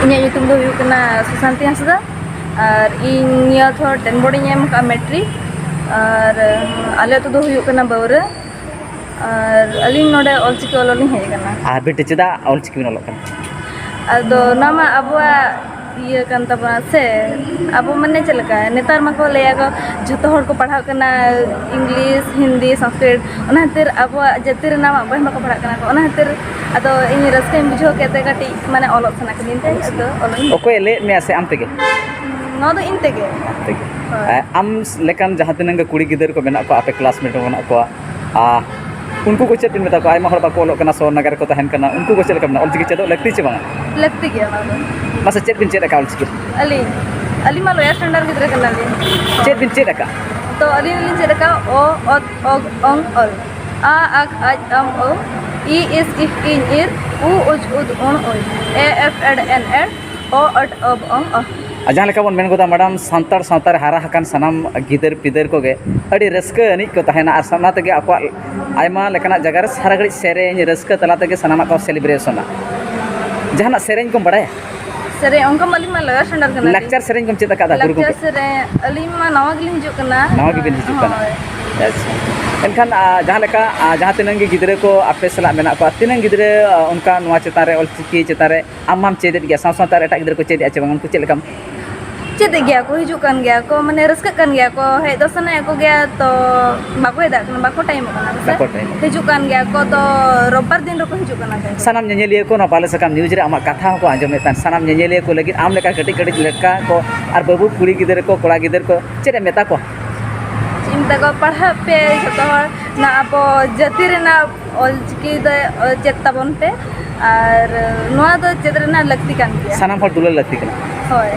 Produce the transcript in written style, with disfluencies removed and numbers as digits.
इन्हें ᱧᱩᱛᱩᱢ ᱫᱚ ᱦᱩᱭᱩᱜ ᱠᱟᱱᱟ ᱥᱩᱥᱟᱱᱛᱤ ᱦᱟᱸᱥᱫᱟ और इन निया थोड़ा टेनबोर्ड ᱧᱮᱢ का मैट्रिक और आले तो हुयुग कना बावरा और अलिंग नोडे ऑलचिकी ओलोलिंग हेज कना आ बेटे चेदा ऑलचिकी बिन ओलोग कना अदो नामा अबुआ इया कान तबना से अब मने चलका नेतार माको लेयागो जतो हर को पढ़ाव कना इंग्लिश हिंदी संस्कृत ओना हतिर अबुआ जतिर नामा बय माको पढ़ा कना ओना हतिर अदो इन रस्ते बुझो केते काटी माने ओलोग सना कदिन ते अदो ओलोग ओकोय ले मे से आम तेगे नो दो इन तेगे आम लेकान जहाँ तिनंग कुड़ी गिदर को मेना को आपे क्लासमेट मेना को उनको को चेत मेता को आयमा हर बाको ओलोग कना सो नगर को तहन कना उनको को चेल कना ऑलचिकी चेदो लगती चे बांगा लगती गया ना मासे चेत बिन चेद का ऑलचिकी अली अली मा लोया स्टैंडर्ड गिदरे कना ले चेत बिन चेद का तो अली अली चेद का ओ अग अंग अल आ अग आज अम ओ ई इस इफ इन इर उ उज उद उन ओय ए एफ एड एन एड ओ अट अब अंग अ जहाँ लेका बन मेन गोदा मैडम सांतार सांतार हारा हकान सनाम गिदर पिदर को गे अड़ी रस्का अनिक को तहना आर सना तगे आको आयमा लेकाना जगह रे सारा घड़ी सेरेñ रस्का तला तगे सनामा को सेलिब्रेशन जहाना सेरेñ को बड़ाया सरे उनका मली मा लगा स्टैंडर्ड कना लेक्चर सेरेñ को चेत का दा गुरु को लेक्चर सरे अली मा नवा गिली हिजुक कना नवा गे बिन हिजुक कना अच्छा एनखान जहाँ लेका जहाँ तिनंग गिदरे को आपे सला मेना को तिनंग गिदरे उनका नवा चेतारे ऑलचिकी चेतारे आमाम चेदेत गया सावसातार एटा गिदरे को चेदे आचे बांग उनको चेलकम चेते गया को हिजुक कान गया को माने रस्का कान गया को हे दसना को गया तो बाको हेदा कना बाको टाइम कना हिजुक कान गया को तो रविवार दिन रो को हिजुक कना सनाम नेनेलिया को ना पाले सकम न्यूज रे आमा कथा को आंजमे तान सनाम नेनेलिया को लगी आम लेका कटी कटी लड़का को और बाबू कुड़ी गिदर को कोड़ा गिदर को चेरे मेता को चिंता को पढ़ा पे जतो ना अब जति रे ना ऑलचिकी द चेता बनते और नोआ दो चेत रे ना लगती कान गया सनाम हर दुला लगती कना होय